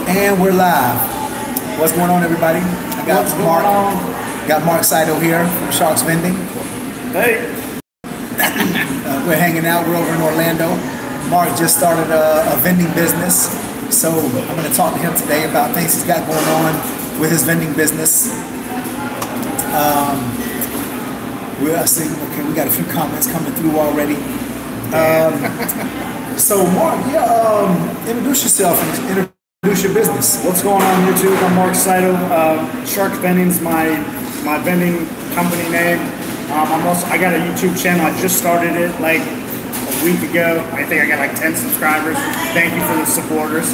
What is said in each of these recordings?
And we're live. What's going on, everybody? I got Mark Sydow here from Sharks Vending. Hey. We're hanging out. We're over in Orlando. Mark just started a vending business, so I'm going to talk to him today about things he's got going on with his vending business. We'll see. Okay, we got a few comments coming through already. So Mark, introduce yourself and introduce your business. What's going on YouTube? I'm Mark Sydow. Sharks Vending's my vending company name. I got a YouTube channel. I just started it like a week ago. I think I got like 10 subscribers. Thank you for the supporters.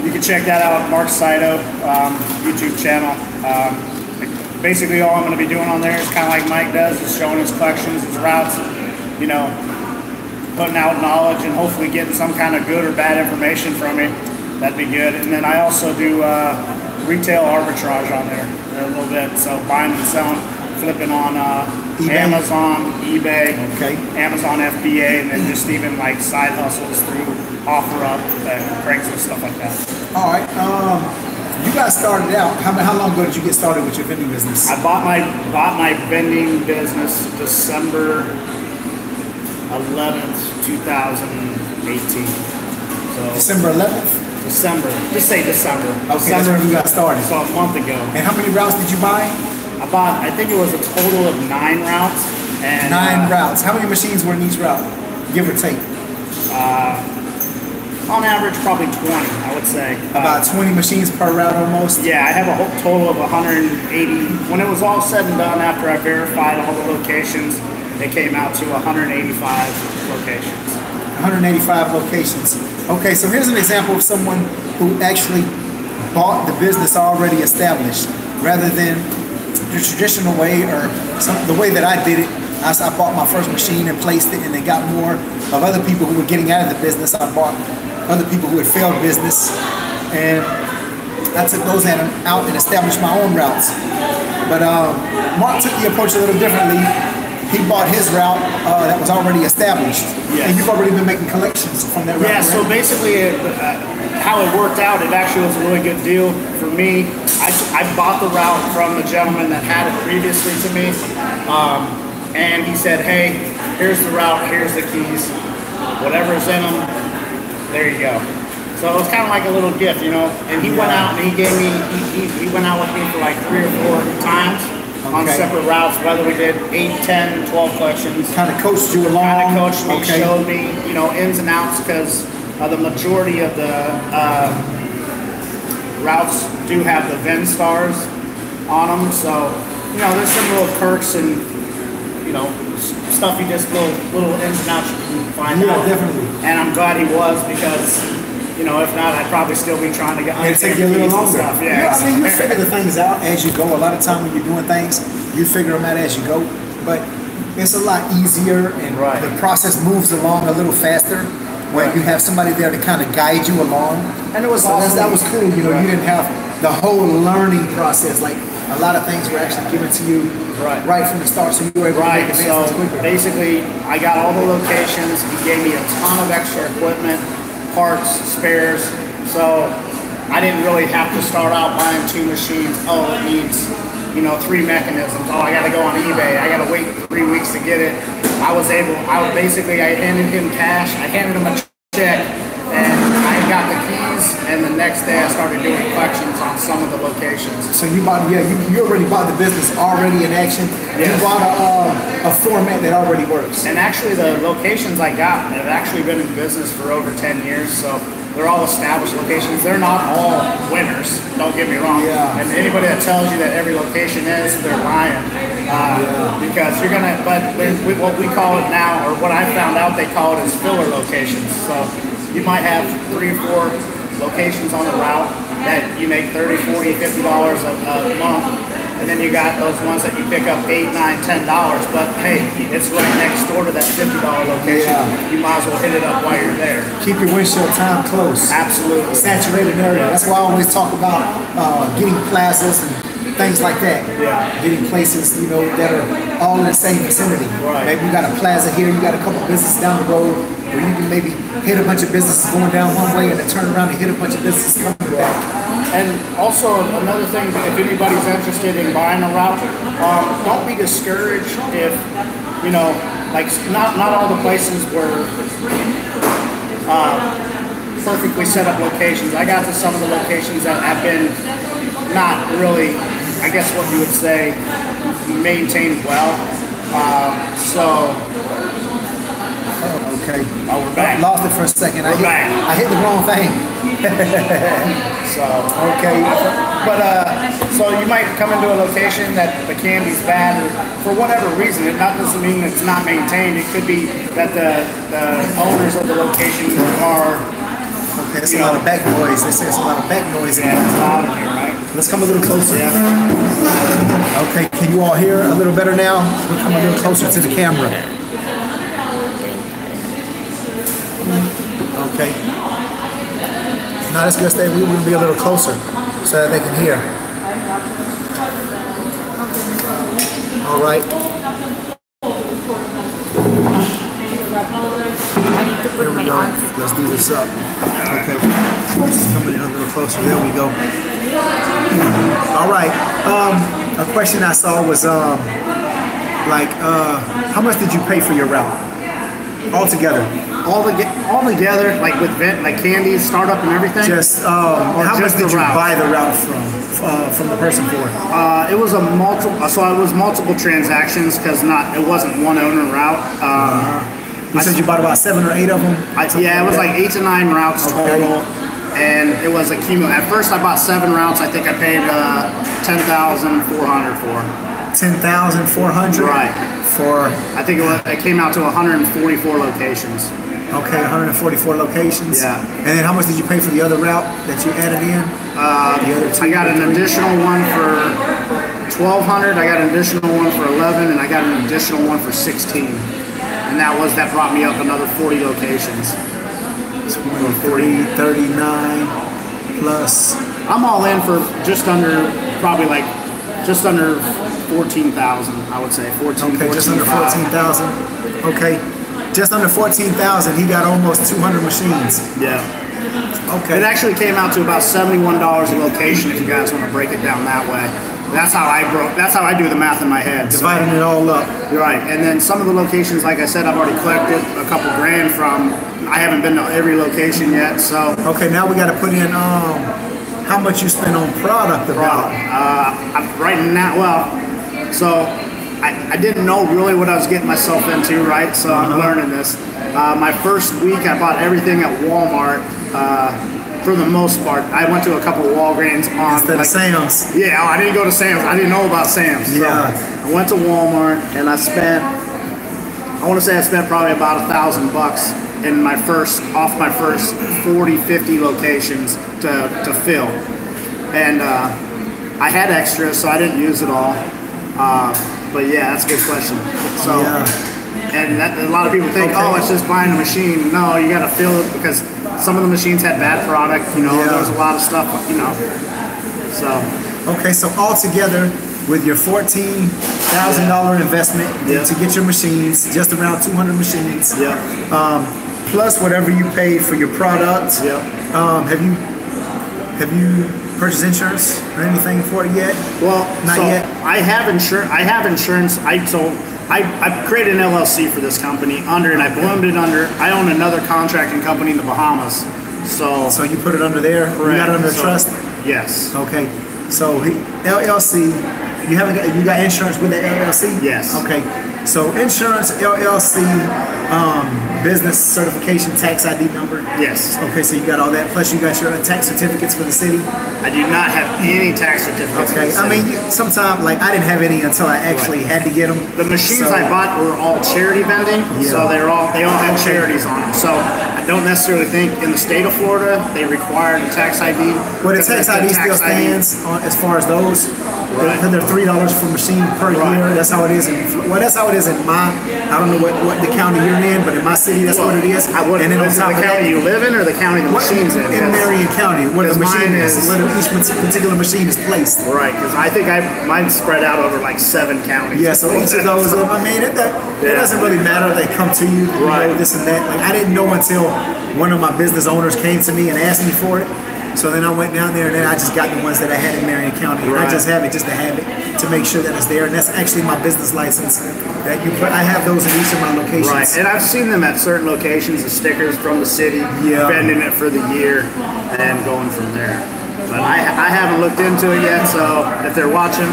You can check that out, Mark Sydow YouTube channel. Basically, all I'm going to be doing on there is kind of like Mike does, is showing his collections, his routes, you know, putting out knowledge and hopefully getting some kind of good or bad information from it. That'd be good. And then I also do retail arbitrage on there a little bit, so buying and selling, flipping on Amazon, eBay, Amazon FBA, and then just even like side hustles through OfferUp and Craigslist, stuff like that. All right. You guys started out. How long ago did you get started with your vending business? I bought my vending business December 11th, 2018. So December 11th? December. Just say December. Okay, that's when you got started. So a month ago. And how many routes did you buy? I think it was a total of 9 routes. And 9 routes. How many machines were in each route, give or take? On average, probably 20, I would say. About 20 machines per route almost? Yeah, I have a whole total of 180. When it was all said and done, after I verified all the locations, it came out to 185 locations. 185 locations. Okay, so here's an example of someone who actually bought the business already established, rather than the traditional way or the way that I did it. I bought my first machine and placed it, and they got more of other people who were getting out of the business. I bought other people who had failed business, and I took those out and established my own routes. But Mark took the approach a little differently. He bought his route that was already established, and you've already been making collections from that route. Yeah, so basically how it worked out, it actually was a really good deal for me. I bought the route from the gentleman that had it previously to me, and he said, hey, here's the route, here's the keys, whatever's in them, there you go. So it was kind of like a little gift, you know, and he went out and he gave me, he went out with me for like 3 or 4 times. On separate routes, whether we did 8, 10, 12 collections. Kind of coached you along. Kind of coached me, showed me, you know, ins and outs, because the majority of the routes do have the VIN stars on them. So, you know, there's some little perks and, you know, stuff you just, little ins and outs you can find out. Yeah, definitely. And I'm glad he was, because, you know, if not, I'd probably still be trying to get it'd take you a little longer. Yeah, I mean, you figure the things out as you go. A lot of time when you're doing things, you figure them out as you go. But it's a lot easier, and the process moves along a little faster when you have somebody there to kind of guide you along. And it was awesome. That was cool. You know, you didn't have the whole learning process. Like, a lot of things were actually given to you right from the start, so you were able to make advancements quicker. Basically, I got all the locations. He gave me a ton of extra equipment, parts, spares, so I didn't really have to start out buying 2 machines. Oh, it needs, you know, 3 mechanisms. Oh, I gotta go on eBay. I gotta wait 3 weeks to get it. I handed him cash, I handed him a check, and I got the keys, and the next day I started doing collections on some of the locations. So you bought, you already bought the business already in action. Yes. You bought a format that already works. And actually the locations I got have actually been in business for over 10 years, so they're all established locations. They're not all winners, don't get me wrong. Yeah. And anybody that tells you that every location is, they're lying. Because you're gonna, but what we call it now, or what I found out they call it, is filler locations. So you might have 3 or 4 locations on the route that you make $30, $40, $50 a month, and then you got those ones that you pick up $8, $9, $10. But hey, it's right next door to that $50 location. You might as well hit it up while you're there. Keep your windshield time close. Absolutely. Saturated area. That's why I always talk about getting plazas and things like that. Yeah. Getting places, you know, that are all in the same vicinity. Right. Maybe you got a plaza here, you got a couple businesses down the road, where you can maybe hit a bunch of businesses going down one way and then turn around and hit a bunch of businesses coming back. And also another thing, if anybody's interested in buying a route, don't be discouraged if, you know, like not all the places were perfectly set up locations. I got to some of the locations that have been not really, I guess what you would say, maintained well. Okay. Oh, we're back. Lost it for a second. We're back. I hit the wrong thing. So Okay. but so you might come into a location that the candy's bad, or for whatever reason. It doesn't mean it's not maintained. It could be that the owners of the location are. Okay, there's a lot of back noise. They say it's a lot of back noise. Yeah, it's loud in here, right? Let's come a little closer. Yeah. Okay, can you all hear a little better now? We'll come a little closer to the camera. Okay. Now that's good. We will be a little closer so that they can hear. All right. Here we go. Let's do this up. Okay. Just coming in a little closer. There we go. All right. A question I saw was how much did you pay for your route altogether? All together, like with like candies, startup, and everything. Just how much did you buy the route from the person for? It was multiple transactions because it wasn't one owner route. You said you bought about 7 or 8 of them? Yeah, it was like 8 to 9 routes total, and it was a cumulative. At first, I bought 7 routes. I think I paid $10,400 for. $10,400. Right. For I think it came out to 144 locations. Okay, 144 locations. Yeah. And then how much did you pay for the other route that you added in? I got an additional one for $1,200. I got an additional one for $11, and I got an additional one for $16. And that brought me up another 40 locations. 40, 39 plus. I'm all in for just under 14,000, I would say. 14. Okay, just under 14,000. Okay, just under 14,000. He got almost 200 machines. Yeah. Okay. It actually came out to about $71 a location if you guys want to break it down that way. That's how I do the math in my head. Dividing it all up. Right, and then some of the locations, like I said, I've already collected a couple grand from. I haven't been to every location yet, so. Okay, now we got to put in how much you spend on product about. Right now, so I didn't know really what I was getting myself into, right? So I'm learning this. My first week, I bought everything at Walmart. For the most part, I went to a couple of Walgreens instead of Sam's. Yeah, I didn't go to Sam's. I didn't know about Sam's. Yeah. So I went to Walmart and I spent probably about $1,000 in my first 40, 50 locations to fill. And I had extras, so I didn't use it all. But yeah, that's a good question. So, and a lot of people think, oh, it's just buying a machine. No, you got to fill it because some of the machines had bad product. You know, there was a lot of stuff. You know, so. Okay, so altogether, with your $14,000 investment to get your machines, just around 200 machines. Yeah. Plus whatever you paid for your product. Yeah. Have you purchased insurance or anything for it yet? Well, not yet. I have insurance. I created an LLC for this company and I bloomed it under. I own another contracting company in the Bahamas. So you put it under there. Correct. You got it under trust. Yes. Okay. So LLC. You got insurance with the LLC? Yes. Okay. So insurance, LLC, business certification, tax ID number? Yes. Okay, so you got all that. Plus you got your tax certificates for the city? I do not have any tax certificates. Okay. I mean, sometimes, like, I didn't have any until I actually had to get them. The machines I bought were all charity vending, so they all had charities on them. So I don't necessarily think in the state of Florida they require the tax ID. Well, the tax ID still stands on, as far as those. Right. They're $3 per machine per year. That's how it is. That's how it is in my. I don't know what the county you're in, but in my city, that's what it is. And then on top of the county you live in, or the county the machine's in? In Marion County, where the machine is, where each particular machine is placed. Right, because I think mine's spread out over like 7 counties. Yeah, so each of those. I mean, it doesn't really matter. They come to you, know, this and that. Like, I didn't know until one of my business owners came to me and asked me for it. So then I went down there and then I just got the ones that I had in Marion County. And I just have it just to have it, to make sure that it's there. And that's actually my business license that you put. I have those in each of my locations. Right, and I've seen them at certain locations, the stickers from the city, vending it for the year and going from there. But I haven't looked into it yet, so if they're watching.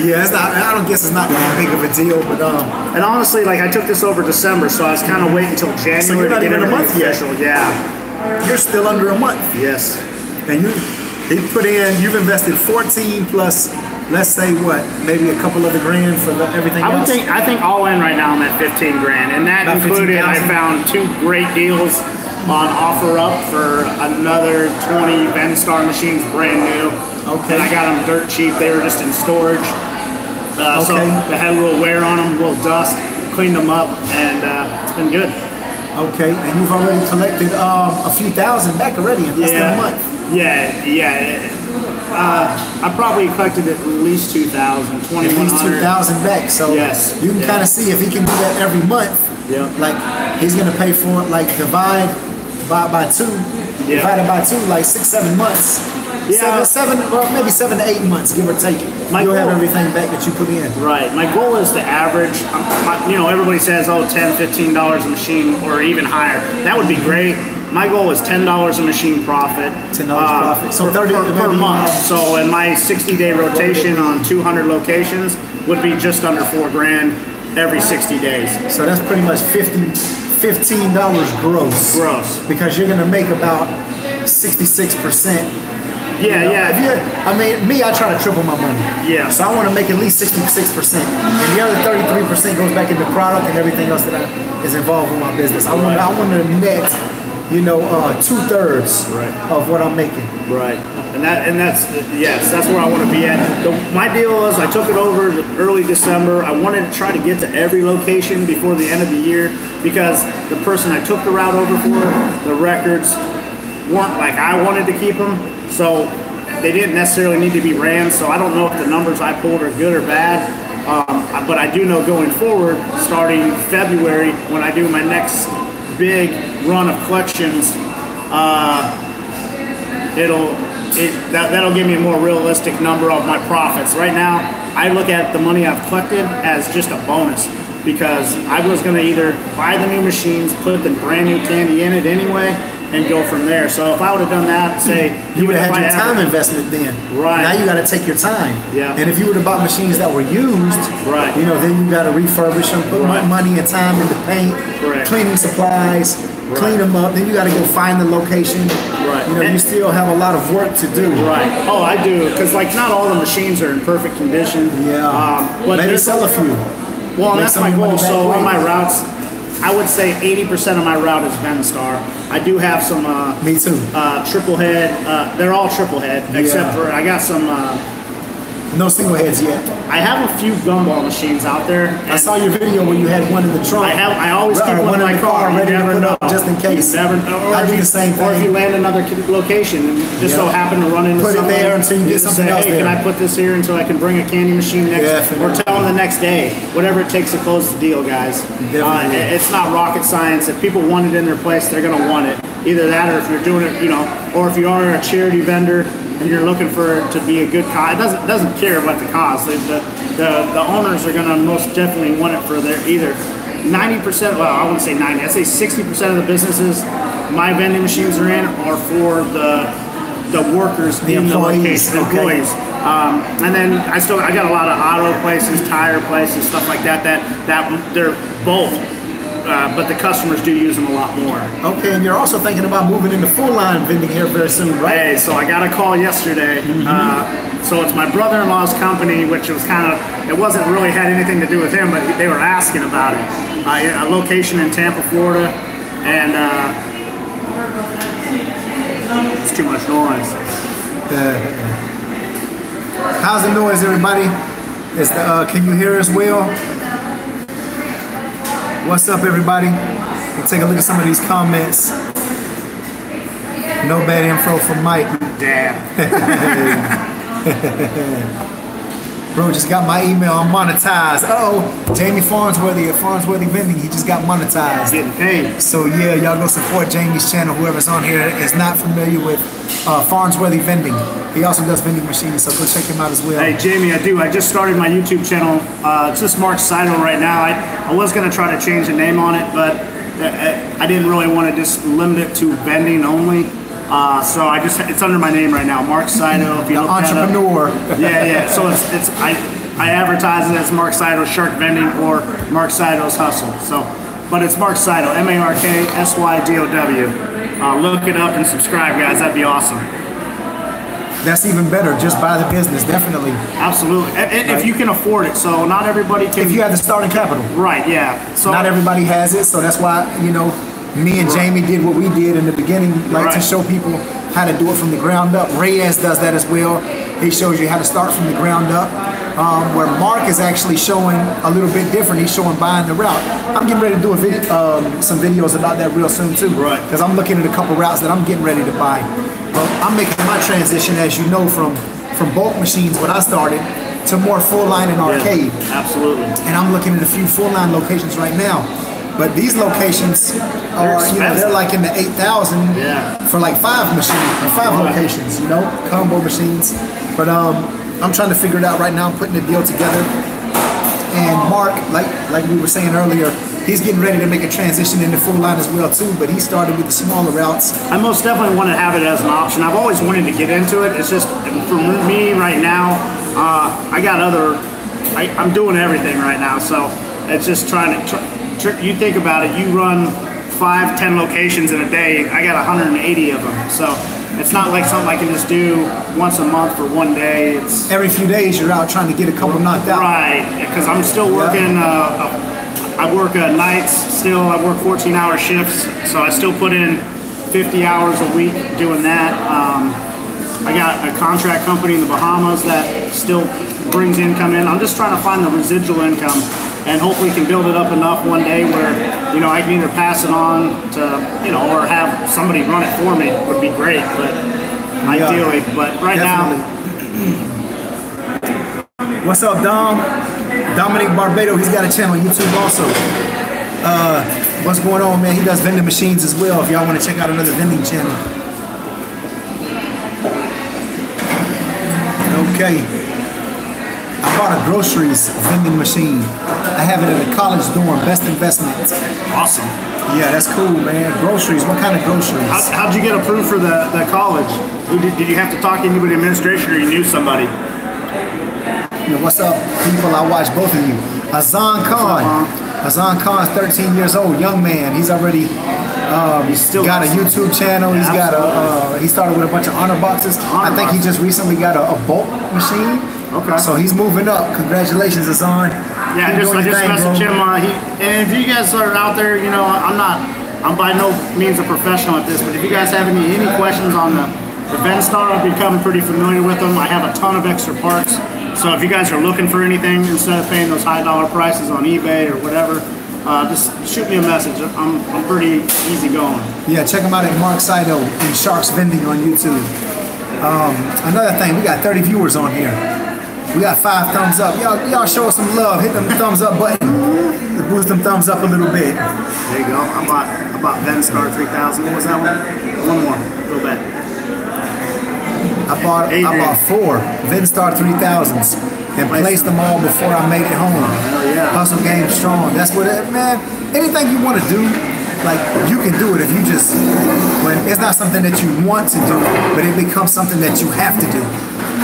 Yeah, it's not. I don't guess it's not that big of a deal, but and honestly, like, I took this over December, so I was kind of waiting until January so you're not to get even a month official. yet. Yeah. You're still under a month. Yes. And you've invested 14 plus, let's say what, maybe a couple of the grand for everything else? I think all in right now I'm at 15 grand, and that about included 15,000? I found 2 great deals on OfferUp for another 20 Vending machines, brand new. Okay. And I got them dirt cheap. They were just in storage. So they had a little wear on them, a little dust. Cleaned them up, and it's been good. Okay, and you've already collected a few thousand back already in less than a month. Yeah. I probably collected at least 2,000, 2,100. At least 2,000 back. So yes, you can kind of see if he can do that every month. Yeah. Like he's gonna pay for it. Like divide by 2. Yeah. Divided by 2, like 6-7 months. Yeah. Well, maybe 7 to 8 months, give or take. You'll have everything back that you put in. Right. My goal is to average, everybody says, $10, $15 a machine or even higher. That would be great. My goal is $10 a machine profit. $10 profit. So 30 per month. So in my 60-day rotation on 200 locations would be just under $4 grand every 60 days. So that's pretty much $15 gross. Gross. Because you're going to make about 66%. Yeah. I mean, I try to triple my money. Yeah. So I want to make at least 66%. And the other 33% goes back into product and everything else that is involved with my business. I want to net, 2/3 of what I'm making. Right. And that's where I want to be at. My deal is I took it over early December. I wanted to try to get to every location before the end of the year because the person I took the route over for, the records weren't like I wanted to keep them. So they didn't necessarily need to be ran. So I don't know if the numbers I pulled are good or bad. But I do know going forward, starting February, when I do my next big run of collections, that'll give me a more realistic number of my profits. Right now, I look at the money I've collected as just a bonus because I was going to either buy the new machines, put the brand new candy in it anyway, and go from there. So if I would have done that, say you would have had your time investment then. Right. Now you got to take your time. Yeah. And if you would have bought machines that were used, right. Then you got to refurbish them, put money and time into paint, cleaning supplies, clean them up. Then you got to go find the location. Right. You still have a lot of work to do. Right. Oh, I do, because not all the machines are in perfect condition. Yeah. But maybe sell a few. Well, that's my goal. So on my routes, I would say 80% of my route is Vending. I do have some. Me too. Triple head. They're all triple head, except for I got some. No single heads yet. I have a few gumball machines out there. I saw your video where you had one in the trunk. I always keep one in my car ready to put up just in case. I do the same thing. Or if you land another location and just so happen to run into something, put it there until you get something else hey, there. Can I put this here until I can bring a candy machine next? Or tell them the next day. Whatever it takes to close the deal, guys. It's not rocket science. If people want it in their place, they're going to want it. Either that, or if you're doing it, or if you are a charity vendor and you're looking for it to be a good cause, it doesn't care about the cause. The owners are going to most definitely want it for their either 90%. Well, I wouldn't say 90. I'd say 60% of the businesses my vending machines are in are for the workers, the employees. And then I got a lot of auto places, tire places, stuff like that they're both. But the customers do use them a lot more. Okay, and you're also thinking about moving into full-line vending here very soon, right? Hey, so I got a call yesterday. So it's my brother-in-law's company, which was it wasn't really had anything to do with him, but they were asking about it. A location in Tampa, Florida. and it's too much noise. How's the noise, everybody? It's the, can you hear us well? What's up, everybody? We'll take a look at some of these comments. No bad info from Mike. Damn. Bro, just got my email. I'm monetized. Uh-oh. Jamie Farnsworthy at Farnsworthy Vending. He just got monetized. Getting paid. So yeah, y'all go support Jamie's channel. Whoever's on here is not familiar with Farnsworthy Vending. He also does vending machines, so go check him out as well. Hey Jamie, I just started my YouTube channel. It's just Mark Sydow right now. I was gonna try to change the name on it, but I didn't really want to just limit it to vending only. So it's under my name right now, Mark Sydow. If you look entrepreneur. That up. Yeah. So I advertise it as Mark Sydow Shark Vending or Mark Sydow's Hustle. So, but it's Mark Sydow, MarkSydow. Look it up and subscribe, guys. That'd be awesome. That's even better. Just buy the business, definitely. Absolutely, and if you can afford it. So not everybody can. If you have the starting capital. Right. Yeah. So not everybody has it. So that's why me and Jamie did what we did in the beginning, to show people how to do it from the ground up. Reyes does that as well. He shows you how to start from the ground up. Where Mark is actually showing a little bit different. He's showing buying the route. I'm getting ready to do some videos about that real soon too. Right. Because I'm looking at a couple routes that I'm getting ready to buy. I'm making my transition, as you know, from bulk machines when I started to more full line and arcade. Yeah, absolutely. And I'm looking at a few full line locations right now. But these locations are, they're like in the 8,000 for like 5 machines, or 5 locations, combo machines. But I'm trying to figure it out right now. I'm putting the deal together. And Mark, like we were saying earlier, he's getting ready to make a transition into full line as well too. But he started with the smaller routes. I most definitely want to have it as an option. I've always wanted to get into it. It's just for me right now. I'm doing everything right now, so it's just trying to. You think about it, you run 5-10 locations in a day, I got 180 of them. So it's not like something I can just do once a month for one day. It's every few days you're out trying to get a couple knocked out. Right, because I'm still working, I work nights still, I work 14-hour shifts, so I still put in 50 hours a week doing that. I got a contract company in the Bahamas that still brings income in. I'm just trying to find the residual income and hopefully can build it up enough one day where, I can either pass it on to, or have somebody run it for me would be great, but ideally, but right now. What's up, Dom? Dominic Barbato, he's got a channel on YouTube also. What's going on, man? He does vending machines as well, if y'all want to check out another vending channel. Okay. I bought a groceries vending machine. I have it in a college dorm, best investment. Awesome. Yeah, that's cool, man. Groceries, what kind of groceries? How'd you get approved for the college? Did you have to talk to anybody in administration or you knew somebody? What's up, people? I watch both of you. Azan Khan. Azan Khan's 13 years old, young man. He's already he's still got a YouTube channel. He's got he started with a bunch of honor boxes. I think he just recently got a bulk machine. Okay. So he's moving up. Congratulations, Azan. Yeah, I just messaged him. And if you guys are out there, I'm by no means a professional at this, but if you guys have any questions on the Vendstar, I've become pretty familiar with them. I have a ton of extra parts. So if you guys are looking for anything, instead of paying those high dollar prices on eBay or whatever, just shoot me a message. I'm pretty easy going. Yeah, check them out at Mark Sydow and Sharks Vending on YouTube. Another thing, we got 30 viewers on here. We got 5 thumbs up. Y'all show us some love. Hit them thumbs up button to boost them thumbs up a little bit. There you go. I bought Vendstar 3000. What was that one? One more. Go back. I bought 4 Vendstar 3000s and placed them all before I made it home. Yeah. Hustle game strong. That's what man. Anything you want to do, you can do it if you just. When it's not something that you want to do, but it becomes something that you have to do.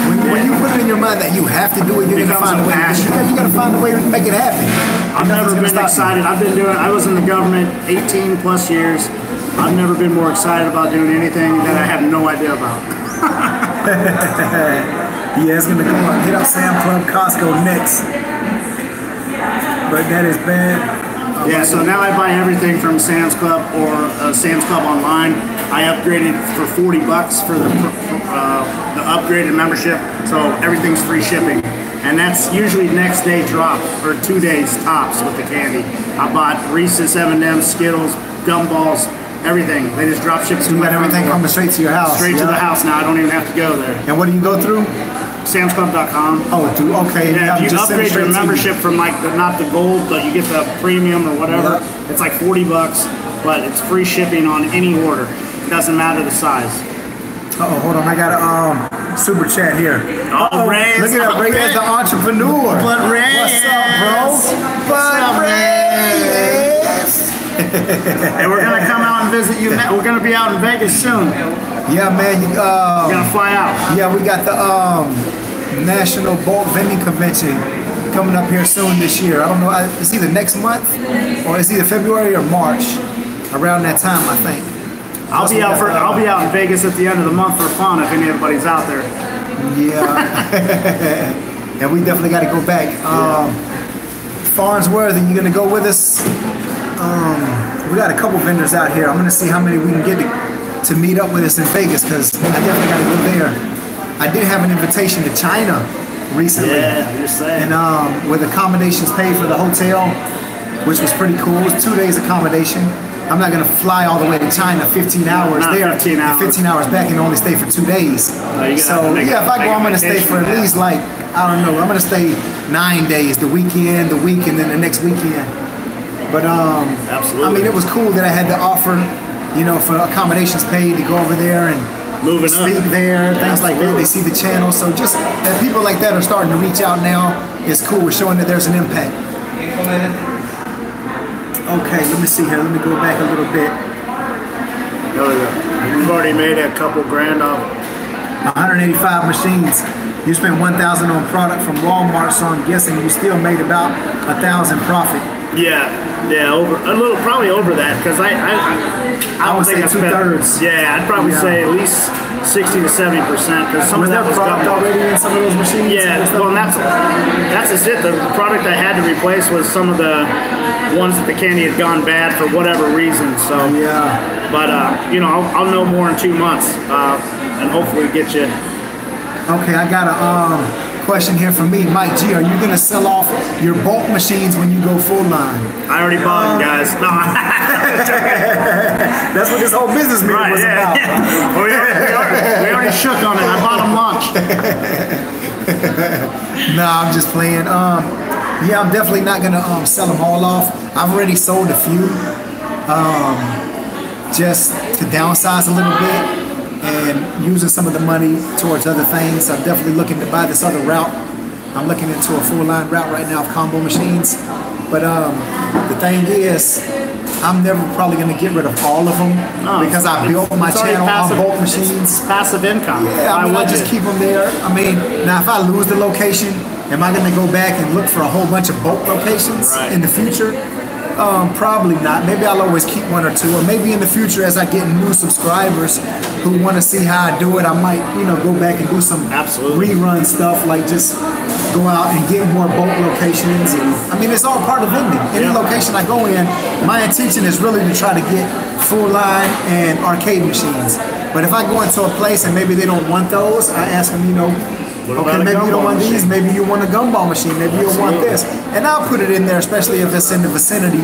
When you put it in your mind that you have to do it, you're gonna find a way. You gotta find a way to make it happen. I've never been excited. I was in the government 18 plus years. I've never been more excited about doing anything that I have no idea about. Yeah, it's gonna come up. Hit up Sam Club Costco next. But that is bad. Yeah, so now I buy everything from Sam's Club or Sam's Club online. I upgraded for $40 for the upgraded membership, so everything's free shipping. And that's usually next day drop, or 2 days tops with the candy. I bought Reese's, M&M's, Skittles, gumballs, everything. They just drop ship to You got everything coming straight to your house. Straight to the house now. I don't even have to go there. And what do you go through? SamsClub.com. Oh, dude, okay. Yeah, if you upgrade your membership from like not the gold, but you get the premium or whatever, it's like $40, but it's free shipping on any order. It doesn't matter the size. Uh-oh, hold on. I got a super chat here. Oh, Reyes. Look at that, Reyes, the entrepreneur. But Reyes. What's up, bro? But Reyes. Hey, we're gonna come out and visit you. We're gonna be out in Vegas soon. Yeah, man. We're gonna fly out. Yeah, we got the National Bulk Vending Convention coming up here soon this year. I don't know. It's either next month or it's either February or March. Around that time, I think. I'll be out in Vegas at the end of the month for fun if anybody's out there. Yeah. And we definitely got to go back. Farnsworth, are you gonna go with us? We got a couple vendors out here. I'm gonna see how many we can get to meet up with us in Vegas, because I definitely got to go there. I did have an invitation to China recently. Yeah, you're saying. And with accommodations paid for the hotel, which was pretty cool. It was 2 days accommodation. I'm not gonna fly all the way to China, 15 hours there, 15 hours. 15 hours back, and only stay for 2 days. So yeah, if I go, I'm gonna stay for at least like, I don't know, I'm gonna stay 9 days, the weekend, the week, and then the next weekend. But absolutely. I mean, it was cool that I had the offer, you know, for accommodations paid to go over there and speak there, things like that. They see the channel, so just that people like that are starting to reach out now is cool. We're showing that there's an impact. Okay, let me see here. Let me go back a little bit. You've already made a couple grand off. 185 machines. You spent 1,000 on product from Walmart, so I'm guessing you still made about 1,000 profit. Yeah, probably over that, because I would think say 2/3. Yeah, I'd probably say at least 60 to 70%, because some of that was product already in some of those machines. Yeah, well, that's just it. The product I had to replace was some of the ones that the candy had gone bad for whatever reason. So yeah, but you know, I'll know more in 2 months, and hopefully get you. Okay, I got a question here from me, Mike G. Are you gonna sell off your bulk machines when you go full line? I already bought them, guys. No. That's what this whole business meeting was about. Yeah. we already shook on it. I bought them lunch. Nah, I'm just playing. Yeah, I'm definitely not gonna sell them all off. I've already sold a few, just to downsize a little bit and using some of the money towards other things. I'm definitely looking to buy this other route. I'm looking into a full line route right now of combo machines. But the thing is, I'm never probably going to get rid of all of them because I built my channel on bulk machines. It's passive income. Yeah, I mean, I just keep them there. I mean, now if I lose the location, am I going to go back and look for a whole bunch of bulk locations in the future? Probably not. Maybe I'll always keep one or two, or maybe in the future as I get new subscribers who want to see how I do it, I might, go back and do some rerun stuff, like just go out and get more bulk locations. And I mean, it's all part of vending. Any location I go in, my intention is really to try to get full line and arcade machines. But if I go into a place and maybe they don't want those, I ask them, okay, maybe you don't want these, maybe you want a gumball machine, maybe you'll want this. And I'll put it in there, especially if it's in the vicinity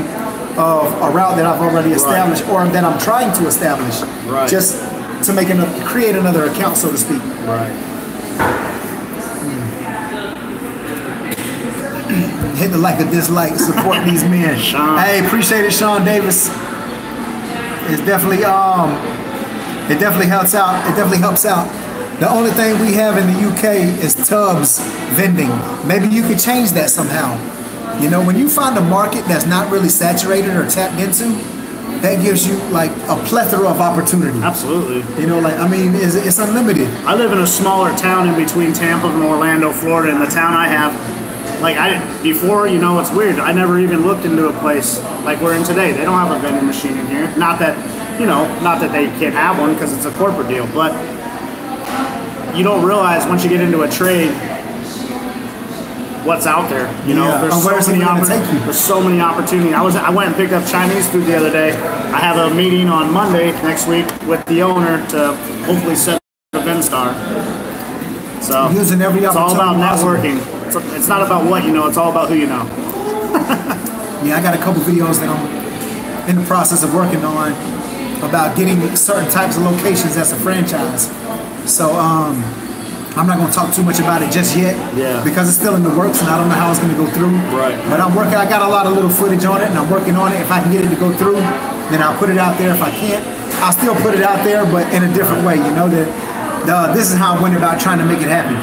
of a route that I've already established or that I'm trying to establish. Just to create another account, so to speak. Hit the like or dislike, support these men. Hey, appreciate it, Sean Davis. It's definitely it definitely helps out. It definitely helps out. The only thing we have in the UK is Tubs vending. Maybe you could change that somehow. When you find a market that's not really saturated or tapped into, that gives you like a plethora of opportunity. Absolutely. I mean, it's unlimited. I live in a smaller town in between Tampa and Orlando, Florida, and the town I have, before, it's weird. I never even looked into a place like we're in today. They don't have a vending machine in here. Not that, not that they can't have one because it's a corporate deal, but you don't realize once you get into a trade, what's out there. You know, Yeah. there's so many opportunities. I went and picked up Chinese food the other day. I have a meeting on Monday next week with the owner to hopefully set a Vendstar. So using every it's all about opportunity networking. It's not about what you know, it's all about who you know. Yeah, I got a couple videos that I'm in the process of working on about getting certain types of locations as a franchise. So I'm not going to talk too much about it just yet, because it's still in the works and I don't know how it's going to go through. Right. But I'm working. I got a lot of little footage on it, and I'm working on it. If I can get it to go through, then I'll put it out there. If I can't, I'll still put it out there, but in a different way. You know that this is how I went about trying to make it happen.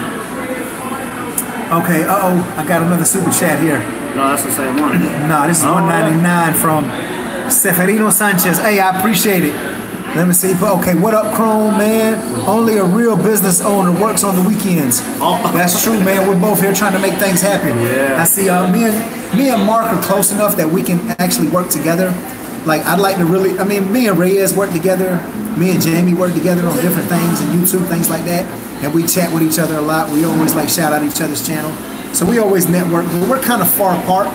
Okay. I got another super chat here. No, that's the same one. No, this is 199 from Seferino Sanchez. Hey, I appreciate it. Let me see. Okay, what up, Chrome, man? Only a real business owner works on the weekends. That's true, man. We're both here trying to make things happen. Yeah. I see. Me and Mark are close enough that we can actually work together. Like, I'd like to really. I mean, me and Reyes work together. Me and Jamie work together on different things and YouTube things like that. And we chat with each other a lot. We always like shout out each other's channel. So we always network, but we're kind of far apart.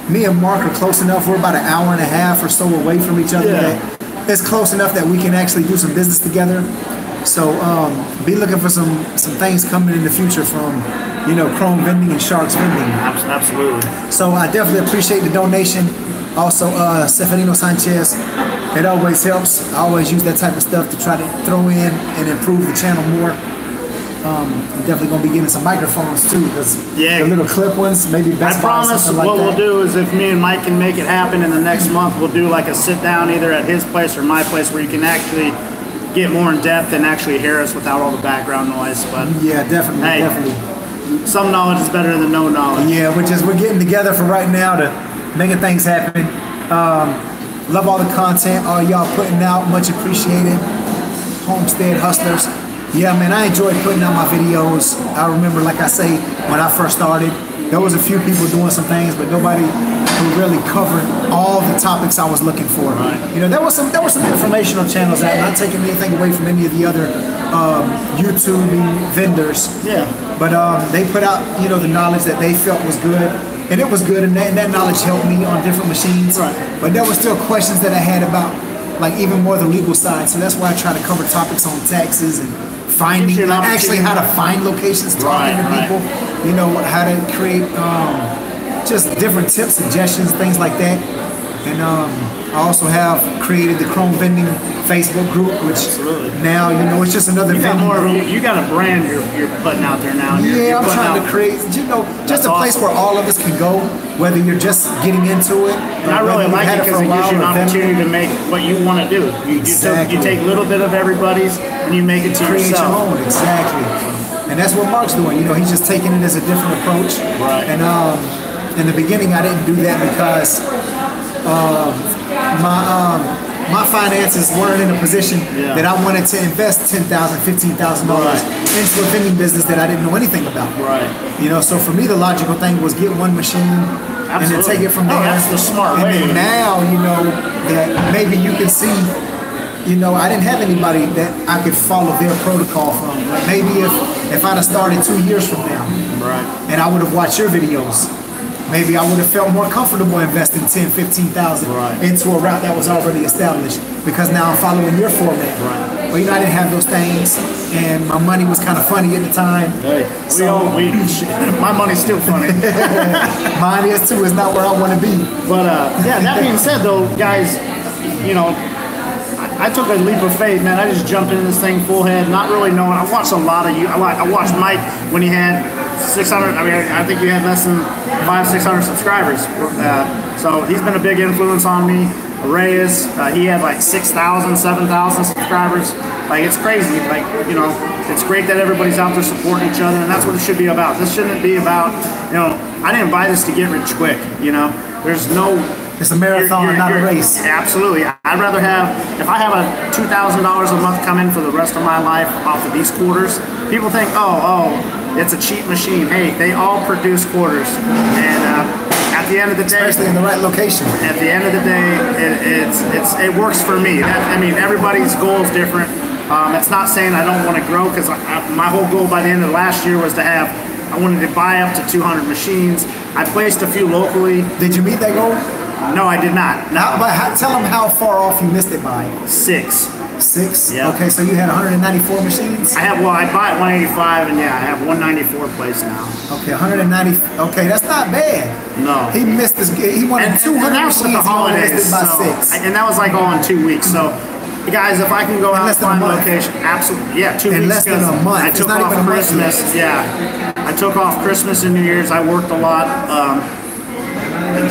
Me and Mark are close enough. We're about an hour and a half or so away from each other. Yeah. It's close enough that we can actually do some business together. So be looking for some things coming in the future from, you know, Chrome Vending and Sharks Vending. Absolutely. So I definitely appreciate the donation. Also, Seferino Sanchez, it always helps. I always use that type of stuff to try to throw in and improve the channel more. I'm definitely gonna be getting some microphones too, because the little clip ones, maybe Best Buy, I promise something like what that. we'll do is if me and Mike can make it happen in the next month, we'll do like a sit down either at his place or my place where you can actually get more in depth and actually hear us without all the background noise. But yeah, definitely, hey, definitely. Some knowledge is better than no knowledge. Yeah, we're getting together for right now to making things happen. Love all the content, all y'all putting out, much appreciated. Homestead Hustlers. Yeah, man, I enjoyed putting out my videos. I remember, like I say, when I first started, there was a few people doing some things, but nobody who really covered all the topics I was looking for. Right. You know, there were some informational channels out, not taking anything away from any of the other YouTube vendors. Yeah. But they put out, you know, the knowledge that they felt was good. And it was good, and that knowledge helped me on different machines. Right. But there were still questions that I had about, like, even more the legal side. So that's why I try to cover topics on taxes and finding, actually how to find locations, talking to people, you know, how to create just different tips, suggestions, things like that. And I also have created the Chrome Vending Facebook group, which now, you know, it's just another vending group. You got a brand you're putting out there now. Yeah, I'm trying to create, you know, just a place where all of us can go, whether you're just getting into it. And I really like it because it gives you an opportunity to make what you want to do. You take a little bit of everybody's and you make it to create yourself. Your own, exactly. And that's what Mark's doing. You know, he's just taking it as a different approach. Right. And in the beginning, I didn't do that because my finances weren't in a position that I wanted to invest $10,000, $15,000 into a vending business that I didn't know anything about. Right. You know, so for me, the logical thing was get one machine and then take it from there. That's the smart way. And then now, you know, that maybe you can see, you know, I didn't have anybody that I could follow their protocol from. Like maybe if I'd have started 2 years from now, and I would have watched your videos, maybe I would have felt more comfortable investing $10,000, $15,000 into a route that was already established, because now I'm following your format. Well, you know, I didn't have those things, and my money was kind of funny at the time. Hey, my money's still funny. Mine is too. It's not where I want to be. But yeah, that being said, though, guys, you know, I took a leap of faith, man. I just jumped into this thing full head, not really knowing. I watched a lot of you. I watched Mike when he had 600. I mean, I think you had less than 500-600 subscribers. So he's been a big influence on me. Reyes, he had like 6,000, 7,000 subscribers. Like, it's crazy. Like, you know, it's great that everybody's out there supporting each other, and that's what it should be about. This shouldn't be about, you know, I didn't buy this to get rich quick. You know, there's no. It's a marathon, not a race. Absolutely. I'd rather have, if I have a $2,000 a month come in for the rest of my life off of these quarters, people think, oh, it's a cheap machine. Hey, they all produce quarters. And at the end of the day, especially in the right location. At the end of the day, it works for me. I mean, everybody's goal is different. It's not saying I don't want to grow, because my whole goal by the end of last year was to have I wanted to buy up to 200 machines. I placed a few locally. Did you meet that goal? No, I did not. No. Tell them how far off you missed it by. 6. 6? Yeah. Okay, so you had 194 machines? I bought 185, and yeah, I have 194 placed now. Okay, 190. Okay, that's not bad. No. He missed this. He wanted 200 and that was with machines. the holidays, he missed it by so, 6. and that was like all in 2 weeks. So, guys, if I can go out and find a location, absolutely, yeah, 2 weeks. In less than a month. I took off Christmas. Yeah, I took off Christmas and New Year's. I worked a lot.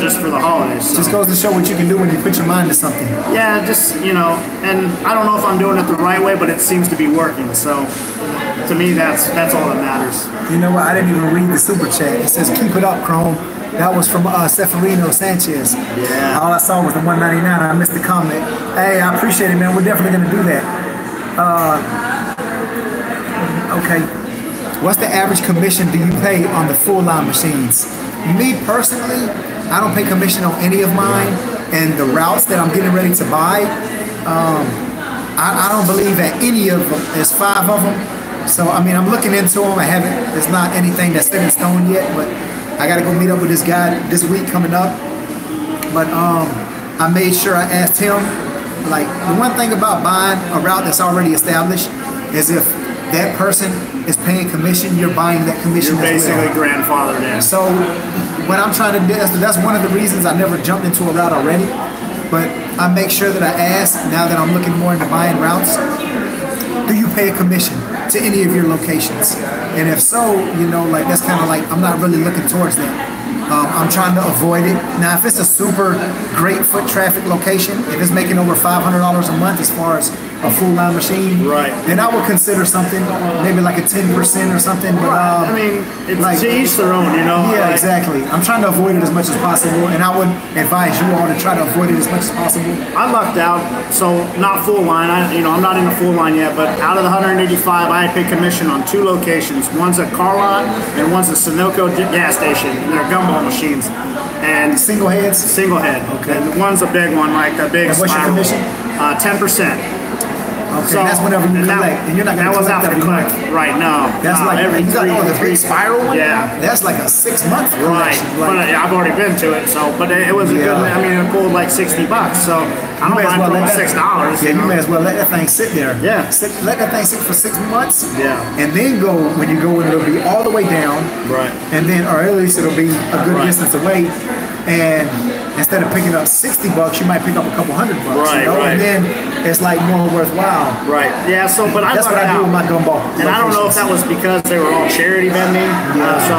Just for the holidays. So. Just goes to show what you can do when you put your mind to something. Yeah, just, and I don't know if I'm doing it the right way, but it seems to be working. So to me, that's all that matters. You know what? I didn't even read the super chat. It says, keep it up, Chrome. That was from Seferino Sanchez. Yeah. All I saw was the 199. I missed the comment. Hey, I appreciate it, man. We're definitely going to do that. Okay. What's the average commission do you pay on the full line machines? Me personally, I don't pay commission on any of mine, and the routes that I'm getting ready to buy, I don't believe that any of them. There's 5 of them, so I mean I'm looking into them. There's not anything that's set in stone yet, but I got to go meet up with this guy this week coming up. But I made sure I asked him. Like the one thing about buying a route that's already established is if that person is paying commission, you're buying that commission. You're basically grandfathered in. So what I'm trying to do, that's one of the reasons I never jumped into a route already, but I make sure that I ask, now that I'm looking more into buying routes, do you pay a commission to any of your locations? And if so, like that's kind of like, I'm not really looking towards that. I'm trying to avoid it. Now, if it's a super great foot traffic location, if it's making over $500 a month as far as a full line machine, right, then I would consider something, maybe like a 10% or something. But I mean, it's like, to each their own, Yeah, exactly. I'm trying to avoid it as much as possible, and I would advise you all to try to avoid it as much as possible. I lucked out, so not full line. I'm not in the full line yet, but out of the 185, I pay commission on 2 locations. One's a car lot, and one's a Sunoco gas station, and they're gumball machines. And single heads? Single head. Okay. And one's a big one, like a big. And what's your commission? 10%. Okay, so, that's whenever you collect. And you're not going to collect every collect. Right, no. That's like every you got the big spiral one? Yeah. That's like a 6-month collection. Right. But I've already been to it, so but it was a good, I mean, it pulled like $60, so I don't mind pulling $6. Yeah, you may as well let that thing sit there. Yeah. Let that thing sit for 6 months. Yeah. And then go, when you go in, it'll be all the way down. Right. And then, or at least it'll be a good distance away. And instead of picking up $60, you might pick up a couple $100. Right, right. And then it's like more worthwhile. Right. Yeah. So, but that's what I do with my gumball. And I don't know if that was because they were all charity vending. Yeah. So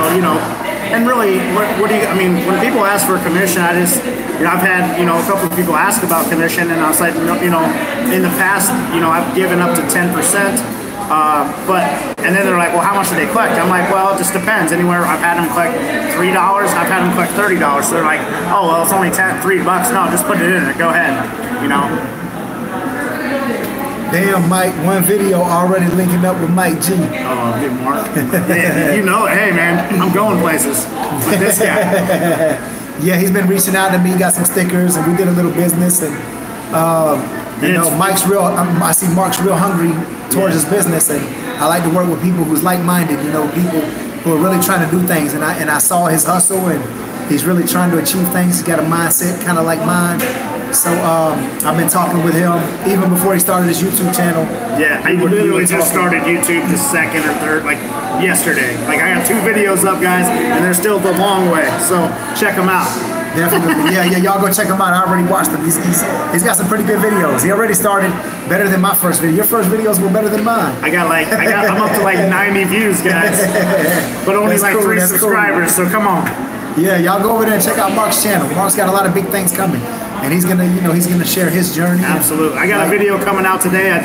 and really, what do you? I mean, when people ask for a commission, I just, I've had a couple of people ask about commission, and I was like, in the past, I've given up to 10%. And then they're like, well, how much do they collect? I'm like, well, it just depends. Anywhere I've had them collect $3, I've had them collect $30. So they're like, oh, well, it's only $3. No, just put it in there. Go ahead. Damn, Mike, one video already linking up with Mike G. Oh, good Mark. Hey, hey, man, I'm going places with this guy. Yeah, he's been reaching out to me, got some stickers, and we did a little business. And Mike's real. I see Mark's real hungry towards his business, and I like to work with people who's like-minded. People who are really trying to do things. And I saw his hustle, and he's really trying to achieve things. He's got a mindset kind of like mine. So I've been talking with him even before he started his YouTube channel. Yeah, I literally just started YouTube the 2nd or 3rd, like yesterday. Like I got 2 videos up, guys, and they're still the long way. So check them out. Definitely, yeah, y'all go check him out. I already watched him. He's got some pretty good videos. He already started better than my first video. Your first videos were better than mine. I'm up to like 90 views, guys, but only that's like cool, 3 subscribers. Cool. So come on. Yeah, y'all go over there and check out Mark's channel. Mark's got a lot of big things coming, and he's gonna share his journey. Absolutely. I got a video coming out today. I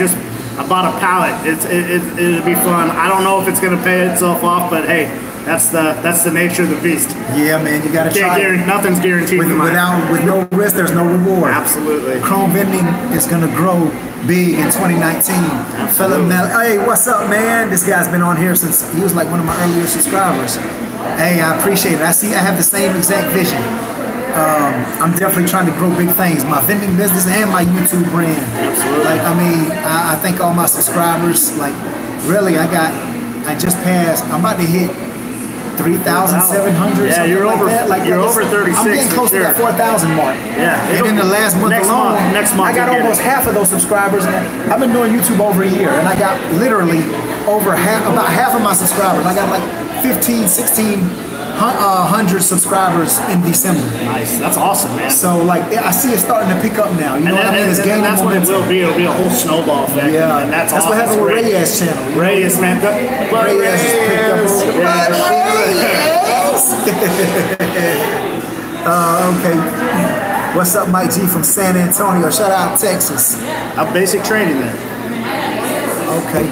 bought a pallet. It'll be fun. I don't know if it's gonna pay itself off, but hey, that's the nature of the beast. Yeah, man, you gotta try. Nothing's guaranteed. With no risk, there's no reward. Absolutely. Chrome vending is gonna grow big in 2019. Philip, hey, what's up, man? This guy's been on here since he was like one of my earlier subscribers. Hey, I appreciate it. I have the same exact vision. I'm definitely trying to grow big things. My vending business and my YouTube brand. Absolutely. Like, I thank all my subscribers. Like, really, I just passed. I'm about to hit 3,700. Yeah, you're over. You're over 36. I'm getting close to that 4,000 mark. Yeah. And in the last month alone, I got almost half of those subscribers. And I've been doing YouTube over a year, and I got literally about half of my subscribers. I got like 15, 1,600 subscribers in December. Nice. That's awesome, man. So like, I see it starting to pick up now. You know what I mean? It's gaining that's momentum. what it will be. It'll be a whole snowball effect. Yeah. And that's what happened with Reyes channel. Reyes, man. Reyes just picked up. Okay. What's up, Mike G from San Antonio? Shout out Texas. I'm basic training there. Okay.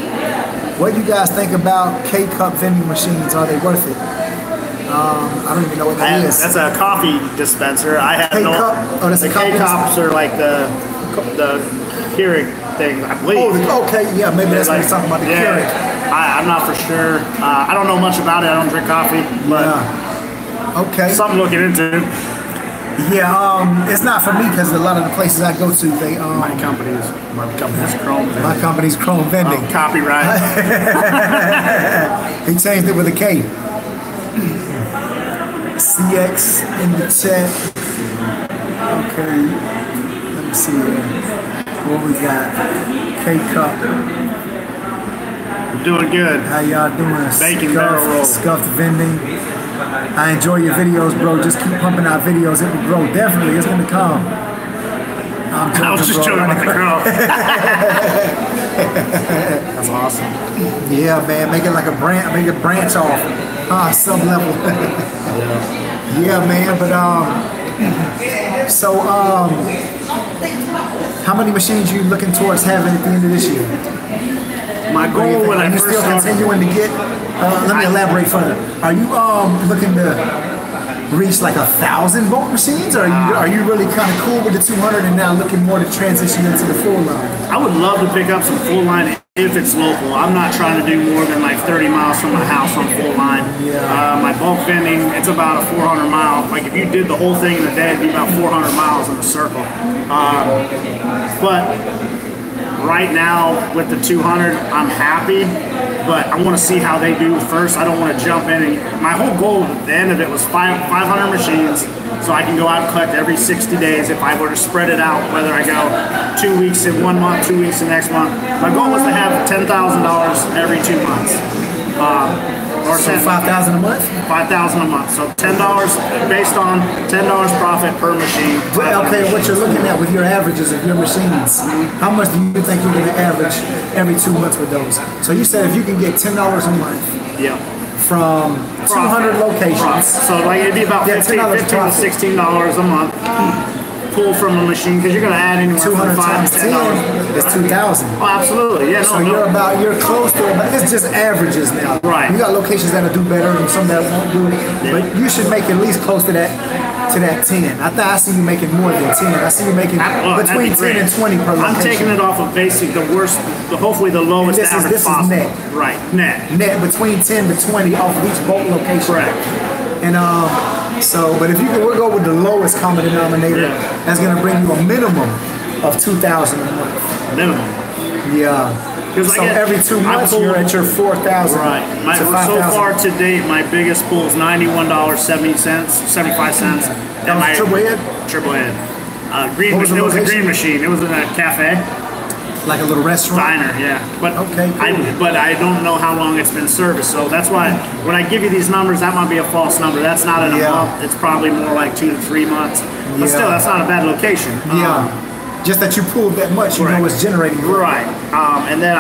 What do you guys think about K-Cup vending machines? Are they worth it? I don't even know what that is. That's a coffee dispenser. I have K-Cup? Oh, that's the a coffee K-Cups are like the Keurig thing, I believe. Oh, okay. Yeah, maybe that's what you're talking about, the Keurig. I'm not for sure. I don't know much about it. I don't drink coffee. But okay. Something looking into. Yeah, it's not for me because a lot of the places I go to, they my company's Chrome Vending. My company's Chrome Vending. Copyright. He changed it with a K. CX in the chat. Okay. Let me see here. What we got? K-Cup. Doing good. How y'all doing? Bacon barrel roll. Scuffed Vending. I enjoy your videos, bro. Just keep pumping out videos. It will grow. Definitely, it's gonna come. I was just joking about the girl. That's awesome. Yeah, man. Make it like a branch. Make it branch off. Some level. Yeah, man. But how many machines are you looking towards having at the end of this year? My goal when I first started. Are you still continuing to get? Let me elaborate further. Are you looking to reach like 1,000 volt machines, or are you really kind of cool with the 200 and now looking more to transition into the full line? I would love to pick up some full line if it's local. I'm not trying to do more than like 30 miles from my house on full line. Yeah. My bulk vending, it's about a 400 mile. Like if you did the whole thing in a day, it'd be about 400 miles in a circle. But right now with the 200, I'm happy, but I want to see how they do first. I don't want to jump in. And my whole goal at the end of it was 500 machines, so I can go out and collect every 60 days if I were to spread it out, whether I go 2 weeks in 1 month, 2 weeks in the next month. My goal was to have $10,000 every 2 months. Or so 5,000 a month? 5,000 a month. So $10 based on $10 profit per machine. Okay, what you're looking at with your averages of your machines, how much do you think you're going to average every 2 months with those? So you said if you can get $10 a month. Yeah. From 200 locations. So like it'd be about $15 to $16 a month. Pull from a machine because you're going to add anywhere 200 from $5 to $10. Is 2,000. Oh, absolutely, yeah. So you're close to it, but it's just averages now. Right. You got locations that'll do better and some that won't do it, but you should make at least close to that 10. I see you making more than 10. I see you making between 10 and 20 per location. I'm taking it off of basic, the worst, hopefully the lowest average this possible. Is net. Right, net. Net between 10 to 20 off of each bulk location. Correct. And but if we'll go with the lowest common denominator, that's going to bring you a minimum of 2,000 a month. Minimum. Yeah. So every 2 months you're at your 4,000. Right. So far to date, my biggest pull is $91.75. That was triple head? Triple head. It was a green machine. It was in a cafe. Like a little restaurant? Diner, yeah. But okay, cool. But I don't know how long it's been serviced. So that's why when I give you these numbers, that might be a false number. That's not in a month. It's probably more like 2 to 3 months. But still, that's not a bad location. Yeah. Just that you pulled that much, you know it's generating. Right. And then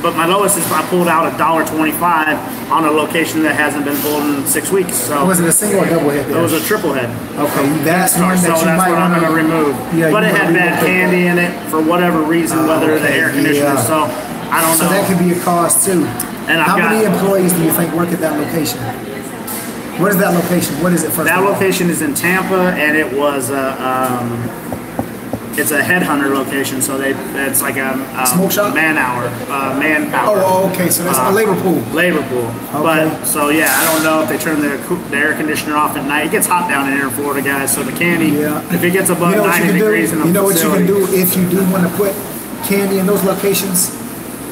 but my lowest is I pulled out $1.25 on a location that hasn't been pulled in 6 weeks. So was it a single or double head? It was a triple head. Okay, that's one that you might what I'm going to remove. Yeah, but it had bad candy in it for whatever reason, whether the air conditioner. So I don't know. So that could be a cost too. And how many employees do you think work at that location? What is that location? What is it first? That location is in Tampa, and it was it's a headhunter location, so it's like a smoke shop? manpower. Oh, okay, so that's a labor pool. Labor pool. Okay. But so I don't know if they turn the air conditioner off at night. It gets hot down here in Florida, guys. So the candy, if it gets above 90 degrees in the facility, what you can do if you do want to put candy in those locations?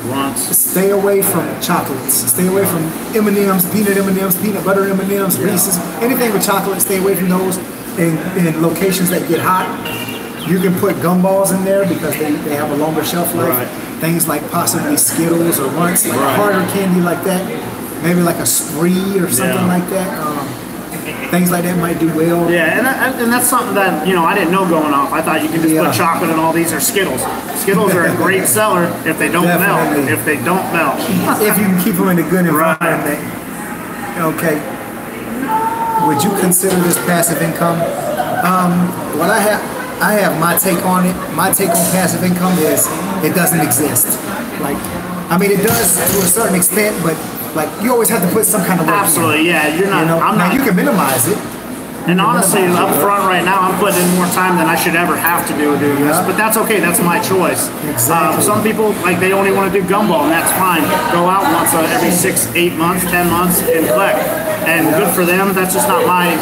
Runts. Stay away from chocolates. Stay away from M&Ms, peanut M&Ms, peanut butter M&Ms, Reese's, anything with chocolate. Stay away from those in locations that get hot. You can put gumballs in there because they have a longer shelf life. Right. Things like possibly Skittles or Runts, like harder candy like that. Maybe like a Spree or something like that. Things like that might do well. Yeah, and that's something that, you know, I didn't know going off. I thought you could just put chocolate in all these or Skittles. Skittles are a great seller if they don't melt. If they don't melt. If you can keep them in a good environment. Okay. Would you consider this passive income? What I have my take on it. My take on passive income is it doesn't exist. Like, I mean, it does to a certain extent, but like you always have to put some kind of work. Absolutely, yeah. You're not. You know? I'm not. You can minimize it. And honestly, up front right now, I'm putting in more time than I should ever have to do doing this. But that's okay. That's my choice. Exactly. Some people, like, they only want to do gumball, and that's fine. Go out once every 6, 8 months, 10 months, and collect. And good for them. That's just not my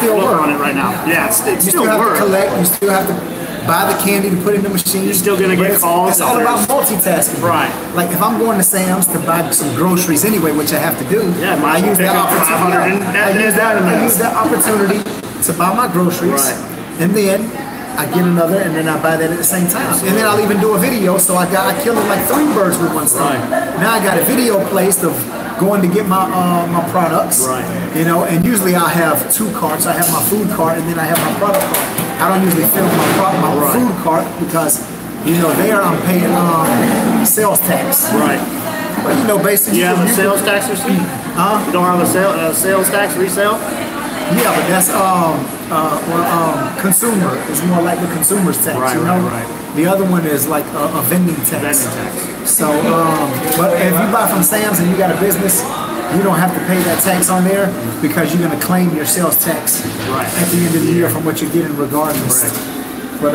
look on it right now. Yeah, it's you still have work. to collect. You still have to buy the candy to put in the machine. You're still gonna get calls. It's all about multitasking. Right. Like if I'm going to Sam's to buy some groceries anyway, which I have to do. Yeah, I use that opportunity. I use that opportunity to buy my groceries, and then I get another, and then I buy that at the same time. And then I'll even do a video, so I killed like 3 birds with one stone. Now I got a video placed of going to get my my products. You know, and usually I have 2 carts. I have my food cart, and then I have my product cart. I don't usually fill my food cart because, you know, there I'm paying sales tax. But you know, basically, you have a sales tax receipt. You don't have a sales tax resale. Yeah, but that's consumer. It's more like the consumer's tax. You know? The other one is like a vending tax. So, but if you buy from Sam's and you got a business, you don't have to pay that tax on there because you're going to claim your sales tax at the end of the year from what you're getting regardless. But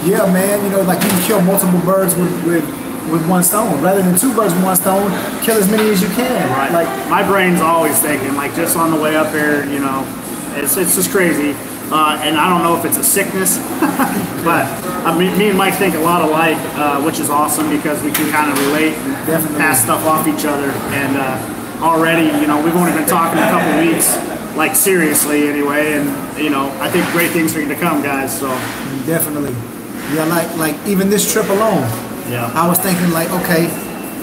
yeah, man, you know, like you can kill multiple birds with one stone. Rather than 2 birds with one stone, kill as many as you can. Like my brain's always thinking, like just on the way up here, you know, it's just crazy. And I don't know if it's a sickness, but me and Mike think a lot alike, which is awesome because we can kind of relate and pass stuff off each other. And already, you know, we've only been talking a couple weeks, like seriously anyway, and you know, I think great things are going to come, guys. So definitely, yeah, like even this trip alone. I was thinking like, okay,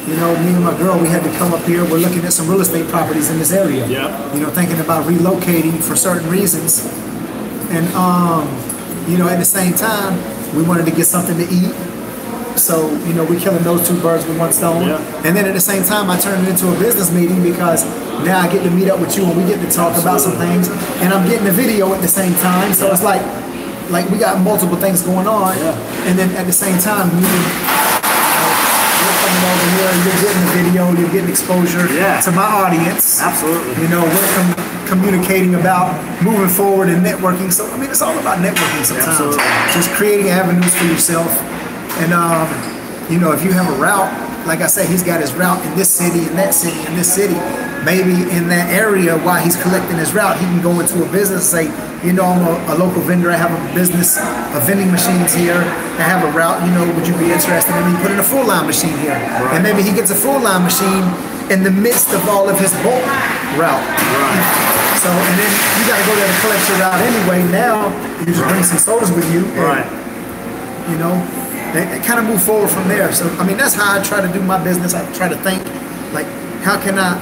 you know, me and my girl, we had to come up here. We're looking at some real estate properties in this area. You know, thinking about relocating for certain reasons. And, you know, at the same time, we wanted to get something to eat. So, you know, we're killing those 2 birds with one stone. And then at the same time, I turned it into a business meeting because now I get to meet up with you and we get to talk about some things. And I'm getting a video at the same time. So it's like we got multiple things going on. And then at the same time, you're coming over here, you're getting the video, you're getting exposure to my audience. Absolutely. You know, we're communicating about moving forward and networking. So, I mean, it's all about networking sometimes. Just creating avenues for yourself. And, you know, if you have a route, like I said, he's got his route in this city, in that city, in this city. Maybe in that area, while he's collecting his route, he can go into a business and say, you know, I'm a local vendor. I have a business of vending machines here. I have a route. You know, would you be interested in me putting a full line machine here? And maybe he gets a full line machine in the midst of all of his bulk route. So, and then you got to go there to collect your route anyway. Now, you just bring some sodas with you. And, you know, and kind of move forward from there. So, I mean, that's how I try to do my business. I try to think, like, how can I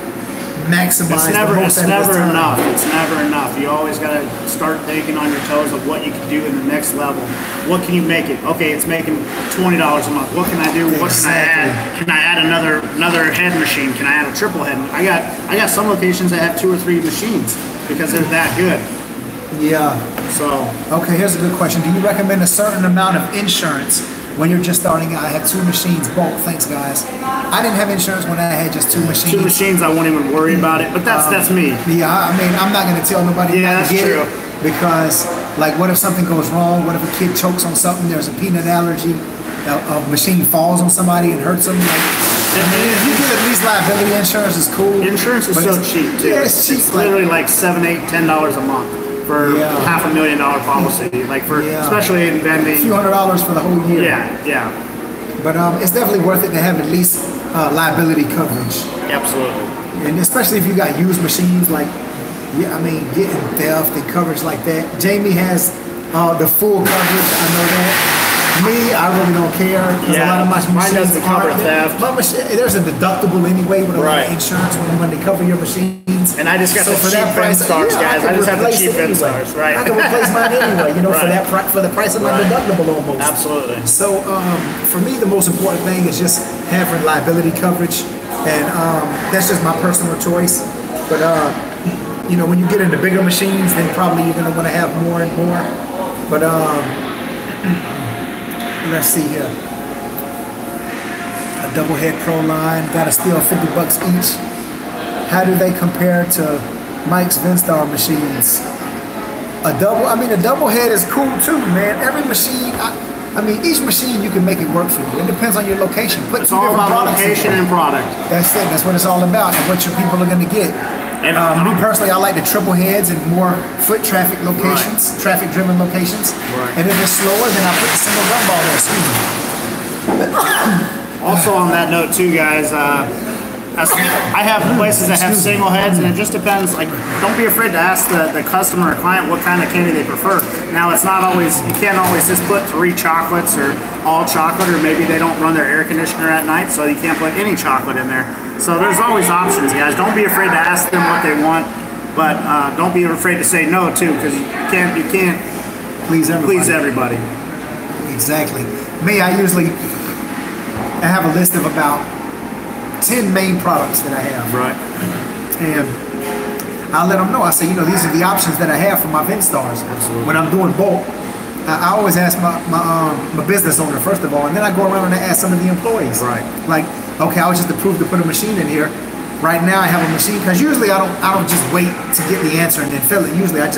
maximize it's never enough. It's never enough. You always got to start thinking on your toes of what you can do in the next level. What can you make it? Okay, it's making $20 a month. What can I do? What can I add? Can I add another head machine? Can I add a triple head? I got some locations that have 2 or 3 machines because they're that good. So okay, here's a good question. Do you recommend a certain amount of insurance when you're just starting out? I had 2 machines, bulk. Thanks, guys. I didn't have insurance when I had just 2 machines. 2 machines, I won't even worry about it. But that's me. Yeah, I mean, I'm not going to tell nobody not to get it because, like, what if something goes wrong? What if a kid chokes on something? There's a peanut allergy. A machine falls on somebody and hurts them. Like, if you get at least liability insurance, is cool. Insurance is so cheap too. Yeah, it's cheap. It's literally like $7, $8, $10 a month for $500,000 policy. Like for especially in vending. A few $100s for the whole year. But it's definitely worth it to have at least liability coverage. Absolutely. And especially if you got used machines, like, yeah, I mean, getting theft and coverage like that. Jamie has the full coverage, I know that. Me, I really don't care, because a lot of my machines doesn't cover theft. My machine, there's a deductible anyway with a lot of insurance when they cover your machines. And I just got the cheap Vendstars, guys. I just have the cheap Vendstars, right? I can replace mine anyway, you know, for the price of my deductible almost. Absolutely. So for me, the most important thing is just having liability coverage, and that's just my personal choice. But you know, when you get into bigger machines, then probably you're going to want to have more and more. But let's see here. A double head Pro line, gotta steal $50 each. How do they compare to Mike's Vendstar machines? A double head is cool too, man. Every machine, I mean, each machine you can make it work for you. It depends on your location. It's all about location and product. That's it. That's what it's all about, and what your people are going to get. And me personally, I like the triple heads and more foot traffic locations, traffic-driven locations. And if it's slower, then I put the single gun ball there. Excuse me. Also on that note too, guys, I have places that have single heads, and it just depends. Like, don't be afraid to ask the customer or client what kind of candy they prefer. Now, it's not always, you can't always just put 3 chocolates or all chocolate, or maybe they don't run their air conditioner at night, so you can't put any chocolate in there. So there's always options, guys. Don't be afraid to ask them what they want, but don't be afraid to say no too, because you can't please everybody. Exactly. Me, I have a list of about 10 main products that I have. Right. And I'll let them know. I say, you know, these are the options that I have for my Vendstars. Absolutely. When I'm doing bulk, I always ask my business owner first of all, and then I go around and ask some of the employees. Right. Like, okay, I was just approved to put a machine in here. Right now I have a machine, because usually I don't just wait to get the answer and then fill it. Usually I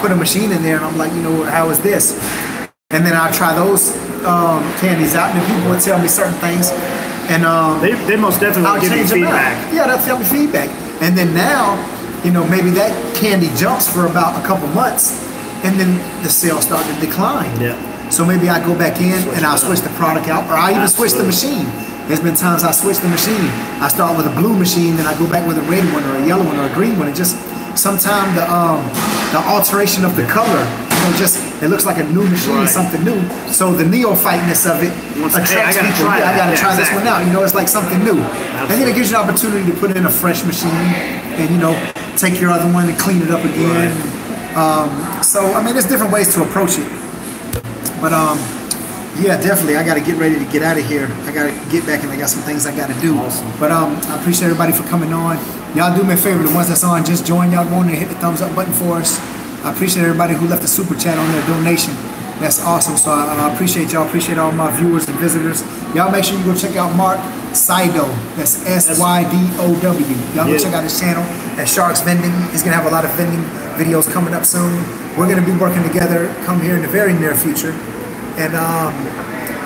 put a machine in there and I'm like, you know, how is this? And then I'll try those candies out, and then people would tell me certain things. And they most definitely give you feedback. Yeah, they'll tell me feedback. And then now, you know, maybe that candy jumps for about a couple months, and then the sales start to decline. Yeah. So maybe I go back in and I'll switch the product out, or I even switch the machine. There's been times I switch the machine. I start with a blue machine, then I go back with a red one or a yellow one or a green one. It just, sometimes the alteration of the color, you know, just, it looks like a new machine, something new. So the neophyteness of it attracts people. I gotta try this one out. You know, it's like something new. And then it gives you an opportunity to put in a fresh machine and, you know, take your other one and clean it up again. So, I mean, there's different ways to approach it. But, yeah, definitely. I got to get ready to get out of here. I got to get back, and I got some things I got to do. Awesome. But I appreciate everybody for coming on. Y'all do me a favor. The ones that's on, just join. Y'all go on and hit the thumbs up button for us. I appreciate everybody who left a super chat on their donation. That's awesome. So I appreciate y'all. Appreciate all my viewers and visitors. Y'all make sure you go check out Mark Sydow. That's S-Y-D-O-W. Y'all go check out his channel at Sharks Vending. He's going to have a lot of vending videos coming up soon. We're going to be working together come here in the very near future. And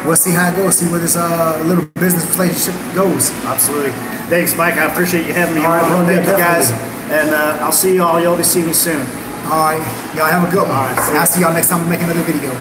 we'll see how it goes, see where this little business relationship goes. Absolutely. Thanks, Mike. I appreciate you having me on. Bro, thank you, guys. And I'll see you all. You'll be seeing me soon. All right. Y'all have a good one. All right, I'll see y'all next time we make another video.